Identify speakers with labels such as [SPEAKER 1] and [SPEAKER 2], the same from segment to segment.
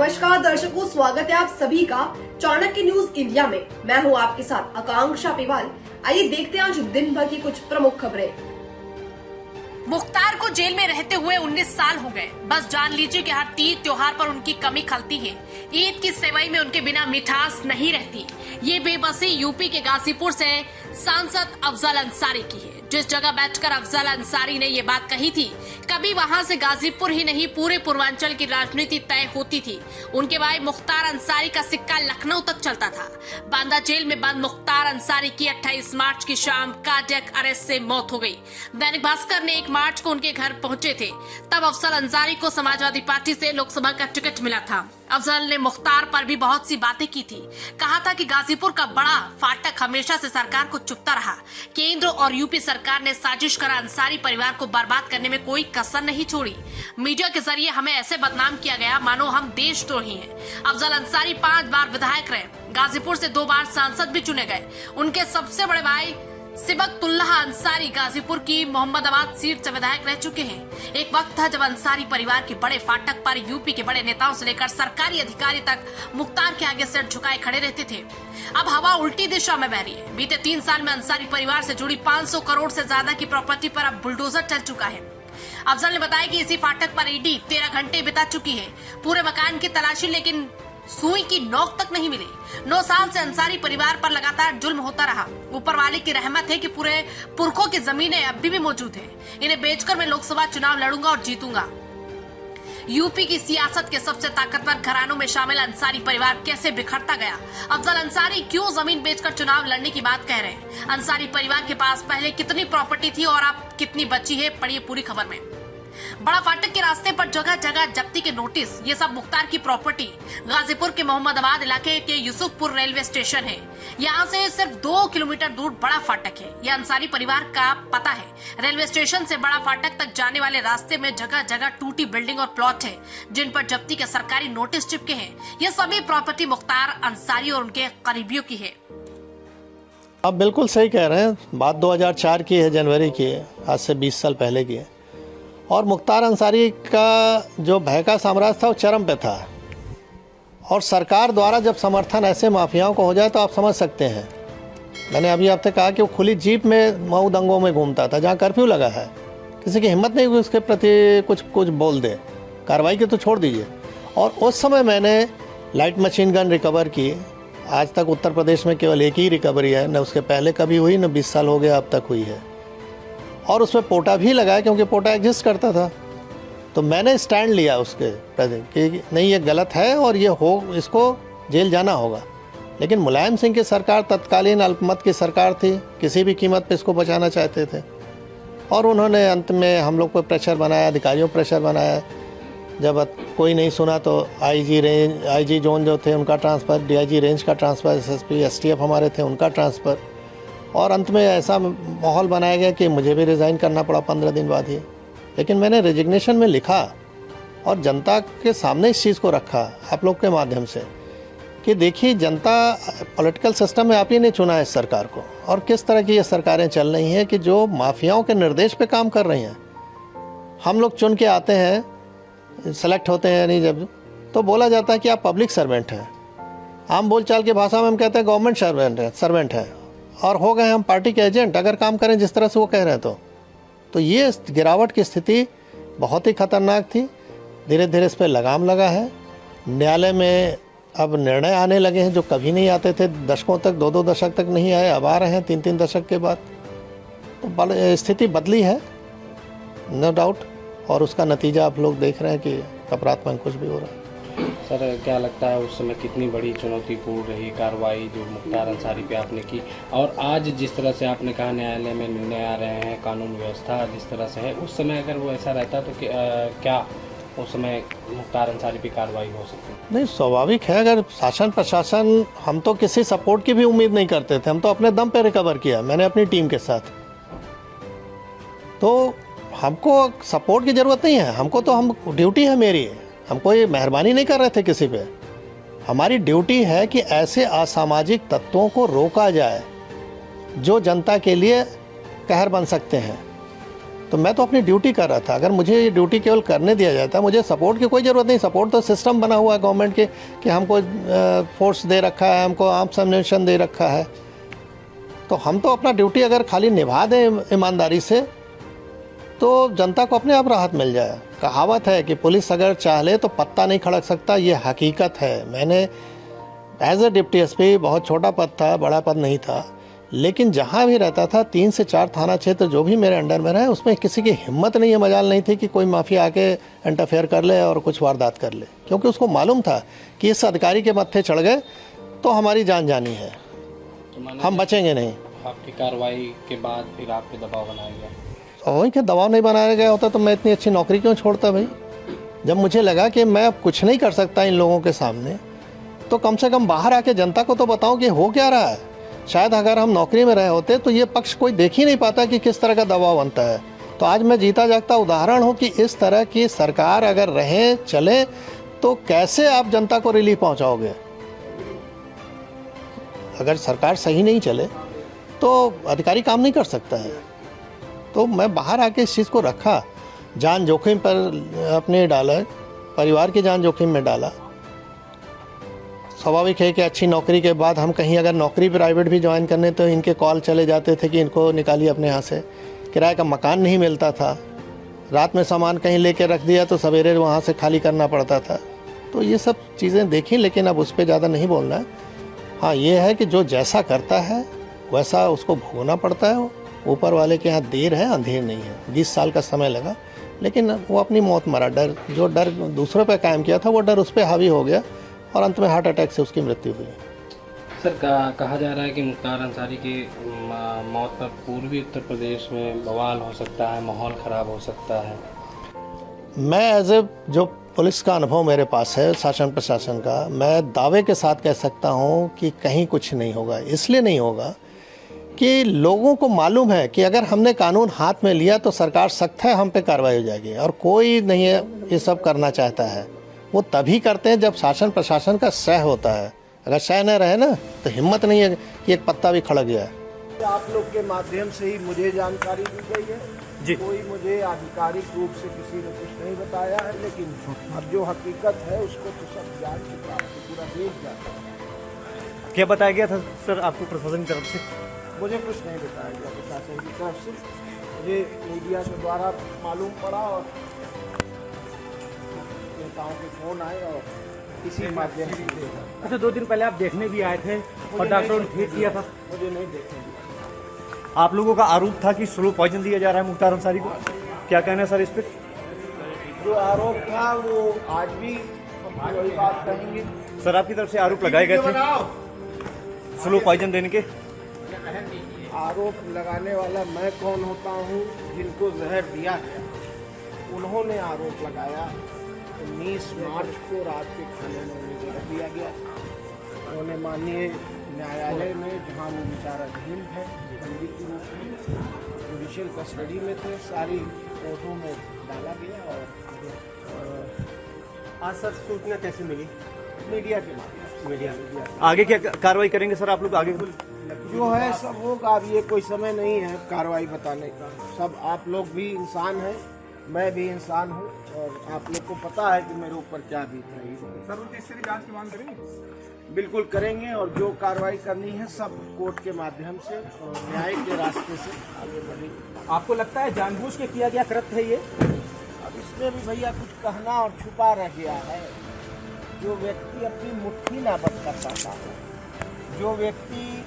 [SPEAKER 1] नमस्कार दर्शकों, स्वागत है आप सभी का चाणक्य न्यूज इंडिया में। मैं हूं आपके साथ आकांक्षा पिवाल। आइए देखते हैं आज दिन भर की कुछ प्रमुख खबरें।
[SPEAKER 2] मुख्तार को जेल में रहते हुए 19 साल हो गए। बस जान लीजिए कि हर तीज त्योहार पर उनकी कमी खलती है। ईद की सेवई में उनके बिना मिठास नहीं रहती। ये बेबसी यूपी के गाजीपुर से सांसद अफजल अंसारी की है। जिस जगह बैठकर अफजल अंसारी ने ये बात कही थी, कभी वहां से गाजीपुर ही नहीं पूरे पूर्वांचल की राजनीति तय होती थी। उनके भाई मुख्तार अंसारी का सिक्का लखनऊ तक चलता था। बांदा जेल में बंद मुख्तार अंसारी की 28 मार्च की शाम कार्डियक अरेस्ट से मौत हो गई। दैनिक भास्कर ने 1 मार्च को उनके घर पहुंचे थे। तब अफजल अंसारी को समाजवादी पार्टी से लोकसभा का टिकट मिला था। अफजल ने मुख्तार पर भी बहुत सी बातें की थी। कहा था कि गाजीपुर का बड़ा फाटक हमेशा से सरकार को चुपता रहा। केंद्र और यूपी सरकार ने साजिश कर अंसारी परिवार को बर्बाद करने में कोई कसर नहीं छोड़ी। मीडिया के जरिए हमें ऐसे बदनाम किया गया मानो हम देशद्रोही हैं। अफजल अंसारी 5 बार विधायक रहे। गाजीपुर से 2 बार सांसद भी चुने गए। उनके सबसे बड़े भाई सिबकतुल्लाह अंसारी गाजीपुर की मोहम्मदाबाद सीट से विधायक रह चुके हैं। एक वक्त था जब अंसारी परिवार के बड़े फाटक पर यूपी के बड़े नेताओं से लेकर सरकारी अधिकारी तक मुख्तार के आगे सिर झुकाए खड़े रहते थे। अब हवा उल्टी दिशा में बह रही है। बीते 3 साल में अंसारी परिवार से जुड़ी 500 करोड़ से ज्यादा की प्रॉपर्टी पर अब बुलडोजर चल चुका है। अफजल ने बताया कि इसी फाटक पर ईडी 13 घंटे बिता चुकी है। पूरे मकान की तलाशी, लेकिन सुई की नोक तक नहीं मिली। 9 साल से अंसारी परिवार पर लगातार जुल्म होता रहा। ऊपर वाले की रहमत है कि पूरे पुरखों की जमीनें अभी भी मौजूद है। इन्हें बेचकर मैं लोकसभा चुनाव लड़ूंगा और जीतूंगा। यूपी की सियासत के सबसे ताकतवर घरानों में शामिल अंसारी परिवार कैसे बिखरता गया। अफजल अंसारी क्यों जमीन बेचकर चुनाव लड़ने की बात कह रहे हैं। अंसारी परिवार के पास पहले कितनी प्रॉपर्टी थी और अब कितनी बची है, पढ़िए पूरी खबर में। बड़ा फाटक के रास्ते पर जगह जगह जब्ती के नोटिस। ये सब मुख्तार की प्रॉपर्टी। गाजीपुर के मोहम्मदाबाद इलाके के यूसुफपुर रेलवे स्टेशन है। यहाँ से सिर्फ 2 किलोमीटर दूर बड़ा फाटक है। यह अंसारी परिवार का पता है। रेलवे स्टेशन से बड़ा फाटक तक जाने वाले रास्ते में जगह जगह टूटी बिल्डिंग और प्लॉट है, जिन पर जब्ती के सरकारी नोटिस चिपके हैं। ये सभी प्रॉपर्टी मुख्तार अंसारी और उनके करीबियों की है।
[SPEAKER 3] आप बिल्कुल सही कह रहे हैं। बात 2004 की है, जनवरी की है, आज से 20 साल पहले की है। और मुख्तार अंसारी का जो भय का साम्राज्य था वो चरम पे था। और सरकार द्वारा जब समर्थन ऐसे माफियाओं को हो जाए तो आप समझ सकते हैं। मैंने अभी आपसे कहा कि वो खुली जीप में मऊ दंगों में घूमता था, जहाँ कर्फ्यू लगा है। किसी की हिम्मत नहीं हुई उसके प्रति कुछ बोल दे। कार्रवाई की तो छोड़ दीजिए। और उस समय मैंने लाइट मशीन गन रिकवर की। आज तक उत्तर प्रदेश में केवल एक ही रिकवरी है, न उसके पहले कभी हुई, न 20 साल हो गया अब तक हुई है। और उसमें पोटा भी लगाया, क्योंकि पोटा एग्जिस्ट करता था। तो मैंने स्टैंड लिया उसके प्रति कि नहीं, ये गलत है और इसको जेल जाना होगा। लेकिन मुलायम सिंह की सरकार तत्कालीन अल्पमत की सरकार थी, किसी भी कीमत पे इसको बचाना चाहते थे। और उन्होंने अंत में हम लोग को प्रेशर बनाया, अधिकारियों प्रेशर बनाया। जब कोई नहीं सुना तो आईजी जोन जो थे उनका ट्रांसफ़र, डीआईजी रेंज का ट्रांसफ़र, एसएसपी एसटीएफ हमारे थे उनका ट्रांसफ़र। और अंत में ऐसा माहौल बनाया गया कि मुझे भी रिज़ाइन करना पड़ा 15 दिन बाद ही। लेकिन मैंने रेजिग्नेशन में लिखा और जनता के सामने इस चीज़ को रखा आप लोग के माध्यम से कि देखिए, जनता पॉलिटिकल सिस्टम में आप ही ने चुना है इस सरकार को। और किस तरह की ये सरकारें चल रही हैं कि जो माफियाओं के निर्देश पे काम कर रही हैं। हम लोग चुन के आते हैं, सेलेक्ट होते हैं, नहीं जब तो बोला जाता है कि आप पब्लिक सर्वेंट हैं। आम बोलचाल की भाषा में हम कहते हैं गवर्नमेंट सर्वेंट है। और हो गए हम पार्टी के एजेंट, अगर काम करें जिस तरह से वो कह रहे हैं तो ये गिरावट की स्थिति बहुत ही खतरनाक थी। धीरे धीरे इस पर लगाम लगा है। न्यायालय में अब निर्णय आने लगे हैं जो कभी नहीं आते थे। दशकों तक, 2-2 दशक तक नहीं आए, अब आ रहे हैं 3-3 दशक के बाद। तो स्थिति बदली है, नो डाउट। और उसका नतीजा आप लोग देख रहे हैं कि अपराध में अंकुश भी हो रहा है।
[SPEAKER 4] सर, क्या लगता है उस समय कितनी बड़ी चुनौतीपूर्ण रही कार्रवाई जो मुख्तार अंसारी पे आपने की, और आज जिस तरह से आपने कहा न्यायालय में निर्णय आ रहे हैं, कानून व्यवस्था जिस तरह से है, उस समय अगर वो ऐसा रहता तो क्या उस समय मुख्तार अंसारी पे कार्रवाई हो सकती?
[SPEAKER 3] नहीं, स्वाभाविक है। अगर शासन प्रशासन, हम तो किसी सपोर्ट की भी उम्मीद नहीं करते थे। हम तो अपने दम पे रिकवर किया, मैंने अपनी टीम के साथ। तो हमको सपोर्ट की ज़रूरत नहीं है। हमको तो ड्यूटी है मेरी, हम कोई मेहरबानी नहीं कर रहे थे किसी पे। हमारी ड्यूटी है कि ऐसे असामाजिक तत्वों को रोका जाए जो जनता के लिए कहर बन सकते हैं। तो मैं तो अपनी ड्यूटी कर रहा था। अगर मुझे ये ड्यूटी केवल करने दिया जाता, मुझे सपोर्ट की कोई ज़रूरत नहीं। सपोर्ट तो सिस्टम बना हुआ है गवर्नमेंट के कि हमको फोर्स दे रखा है, हमको आर्म्स एम्युनिशन दे रखा है। तो हम तो अपना ड्यूटी अगर खाली निभा दें ईमानदारी से तो जनता को अपने आप राहत मिल जाए। कहावत है कि पुलिस अगर चाह ले तो पत्ता नहीं खड़क सकता, ये हकीकत है। मैंने एज ए डिप्टी एसपी, बहुत छोटा पद था, बड़ा पद नहीं था, लेकिन जहाँ भी रहता था 3 से 4 थाना क्षेत्र जो भी मेरे अंडर में रहे, उसमें किसी की हिम्मत नहीं है, मजाल नहीं थी कि कोई माफिया आके इंटरफेयर कर ले और कुछ वारदात कर ले, क्योंकि उसको मालूम था कि इस अधिकारी के मत्थे चढ़ गए तो हमारी जान जानी है, हम बचेंगे नहीं।
[SPEAKER 4] आपकी कार्रवाई के बाद फिर आप पे दबाव बनाया गया?
[SPEAKER 3] वही कि दबाव नहीं बनाया गया होता तो मैं इतनी अच्छी नौकरी क्यों छोड़ता भाई। जब मुझे लगा कि मैं अब कुछ नहीं कर सकता इन लोगों के सामने, तो कम से कम बाहर आके जनता को तो बताऊं कि हो क्या रहा है। शायद अगर हम नौकरी में रहे होते तो ये पक्ष कोई देख ही नहीं पाता कि किस तरह का दबाव बनता है। तो आज मैं जीता जागता उदाहरण हूँ कि इस तरह की सरकार अगर रहे चले तो कैसे आप जनता को रिलीफ पहुँचाओगे। अगर सरकार सही नहीं चले तो अधिकारी काम नहीं कर सकता है। तो मैं बाहर आके इस चीज़ को रखा, जान जोखिम पर अपने डाला, परिवार की जान जोखिम में डाला। स्वाभाविक है कि अच्छी नौकरी के बाद हम कहीं अगर नौकरी प्राइवेट भी ज्वाइन करने तो इनके कॉल चले जाते थे कि इनको निकालिए अपने यहाँ से। किराए का मकान नहीं मिलता था, रात में सामान कहीं लेके रख दिया तो सवेरे वहाँ से खाली करना पड़ता था। तो ये सब चीज़ें देखी, लेकिन अब उस पर ज़्यादा नहीं बोलना है। हाँ, ये है कि जो जैसा करता है वैसा उसको भोगना पड़ता है। ऊपर वाले के यहाँ देर है अंधेर नहीं है। 20 साल का समय लगा, लेकिन वो अपनी मौत मरा। जो डर दूसरों पे कायम किया था वो डर उस पर हावी हो गया और अंत में हार्ट अटैक से उसकी मृत्यु हुई।
[SPEAKER 4] सर, कहा जा रहा है कि मुख्तार अंसारी की मौत पर पूर्वी उत्तर प्रदेश में बवाल हो सकता है, माहौल ख़राब हो सकता है।
[SPEAKER 3] मैं एज ए जो पुलिस का अनुभव मेरे पास है, शासन प्रशासन का, मैं दावे के साथ कह सकता हूँ कि कहीं कुछ नहीं होगा। इसलिए नहीं होगा कि लोगों को मालूम है कि अगर हमने कानून हाथ में लिया तो सरकार सख्त है, हम पे कार्रवाई हो जाएगी। और कोई नहीं है ये सब करना चाहता है। वो तभी करते हैं जब शासन प्रशासन का सह होता है। अगर सह न रहे ना तो हिम्मत नहीं है कि एक पत्ता भी खड़क जाए।
[SPEAKER 5] आप लोग के माध्यम से ही मुझे जानकारी दी गई है जी। कोई मुझे आधिकारिक रूप से किसी ने कुछ नहीं बताया है, लेकिन अब जो हकीकत है उसको तो सब जान चुका है, पूरा देश जानता है।
[SPEAKER 6] क्या बताया गया था सर आपको प्रशासन की तरफ से?
[SPEAKER 5] मुझे कुछ नहीं बताया गया प्रशासन की तरफ से, मुझे मीडिया के द्वारा मालूम पड़ा और नेताओं के फोन आए और इसी माध्यम से देखा।
[SPEAKER 6] अच्छा, 2 दिन पहले आप देखने भी आए थे और डॉक्टरों ने ठीक किया था?
[SPEAKER 5] मुझे नहीं देखने दिया।
[SPEAKER 6] आप लोगों का आरोप था कि स्लो पॉइजन दिया जा रहा है मुख्तार अंसारी को, क्या कहना है सर इस पर?
[SPEAKER 5] जो आरोप था वो आज भी हम वही बात कहेंगे।
[SPEAKER 6] सर, आपकी तरफ से आरोप लगाए गए थे स्लो पॉइजन देने के?
[SPEAKER 5] आरोप लगाने वाला मैं कौन होता हूँ? जिनको जहर दिया गया उन्होंने आरोप लगाया। 19 मार्च को रात के खाने में उन्हें जहर दिया गया। उन्होंने माननीय न्यायालय में, जहाँ वो विचाराधीन है बंदी के रूप में, जुडिशियल कस्टडी में थे, सारी कोर्टों में डाला गया। और
[SPEAKER 6] आज सर सूचना कैसे मिली?
[SPEAKER 5] मीडिया के माध्यम।
[SPEAKER 6] मीडिया आगे क्या कार्रवाई करेंगे सर आप लोग? आगे
[SPEAKER 5] जो है सब होगा। अब ये कोई समय नहीं है कार्रवाई बताने का। सब आप लोग भी इंसान हैं, मैं भी इंसान हूँ, और आप लोग को पता है कि मेरे ऊपर क्या बीत रही है।
[SPEAKER 7] सर, उनकी स्थिति जांच की मांग करेंगे?
[SPEAKER 5] बिल्कुल करेंगे, और जो कार्रवाई करनी है सब कोर्ट के माध्यम से और न्याय के रास्ते से आगे बढ़ेगी।
[SPEAKER 6] आपको लगता है जानबूझ के किया गया कृत्य है ये?
[SPEAKER 5] अब इसमें भी भैया कुछ कहना और छुपा रह गया है। जो व्यक्ति अपनी मुट्ठी ना बंद कर पाता हो, जो व्यक्ति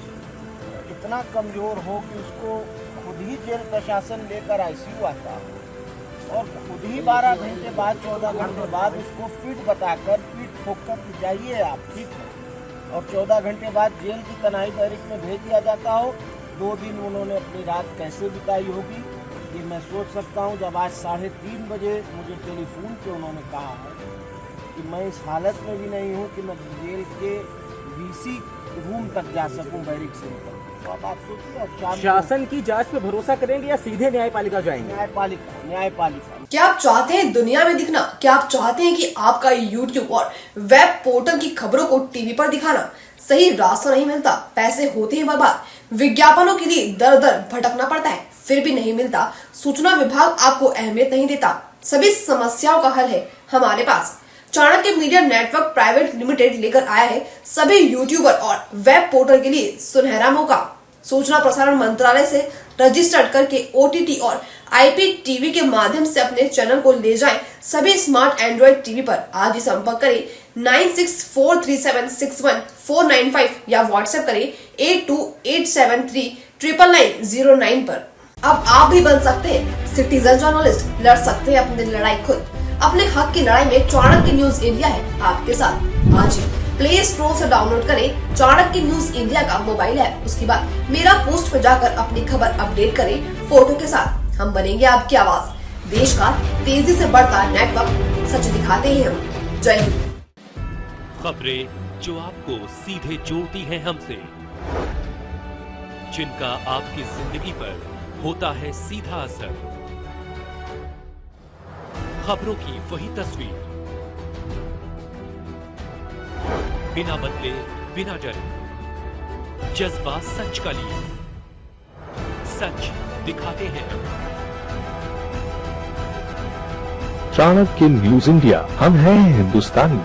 [SPEAKER 5] इतना कमजोर हो कि उसको खुद ही जेल प्रशासन लेकर ICU आता हो और खुद ही 12 घंटे बाद 14 घंटे बाद उसको फिट बताकर पीठ ठोक कर जाइए आप ठीक है, और 14 घंटे बाद जेल की तनाई बैरिक में भेज दिया जाता हो। 2 दिन उन्होंने अपनी रात कैसे बिताई होगी ये मैं सोच सकता हूँ। जब आज 3:30 बजे मुझे टेलीफोन पे उन्होंने कहा है कि मैं इस हालत में भी नहीं हूँ कि मैं जेल के VC रूम तक जा सकूँ बैरिक से निकल। तो अब आप सोचिए, अब
[SPEAKER 6] शासन की जांच पे भरोसा करेंगे या सीधे न्यायपालिका जाएंगे?
[SPEAKER 5] न्यायपालिका।
[SPEAKER 1] क्या आप चाहते हैं दुनिया में दिखना? क्या आप चाहते हैं कि आपका YouTube और वेब पोर्टल की खबरों को टीवी पर दिखाना? सही रास्ता नहीं मिलता, पैसे होते हैं बर्बाद, विज्ञापनों के लिए दर दर भटकना पड़ता है, फिर भी नहीं मिलता। सूचना विभाग आपको अहमियत नहीं देता। सभी समस्याओं का हल है हमारे पास। Chanakya media network private limited लेकर आया है सभी यूट्यूबर और वेब पोर्टल के लिए सुनहरा मौका। सूचना प्रसारण मंत्रालय से रजिस्टर्ड करके OTT और IPTV के माध्यम से अपने चैनल को ले जाएं सभी स्मार्ट एंड्रॉइड टीवी पर। आज ही संपर्क करें 9643761495 या व्हाट्सएप करें 8287399909 पर। अब आप भी बन सकते हैं सिटीजन जर्नलिस्ट, लड़ सकते हैं अपनी लड़ाई खुद। अपने हक की लड़ाई में चाणक्य न्यूज इंडिया है आपके साथ। आज ही प्ले स्टोर से डाउनलोड करें चाणक्य न्यूज इंडिया का मोबाइल ऐप। उसके बाद मेरा पोस्ट पर जाकर अपनी खबर अपडेट करें फोटो के साथ। हम बनेंगे आपकी आवाज। देश का तेजी से बढ़ता नेटवर्क, सच दिखाते हैं हम। जय हिंद।
[SPEAKER 8] खबरें जो आपको सीधे जोड़ती हैं हमसे, जिनका आपकी जिंदगी पर होता है सीधा असर। खबरों की वही तस्वीर, बिना बदले बिना डरे, जज्बा सच का लिए, सच दिखाते हैं।
[SPEAKER 9] चाणक्य न्यूज इंडिया, हम हैं हिंदुस्तानी।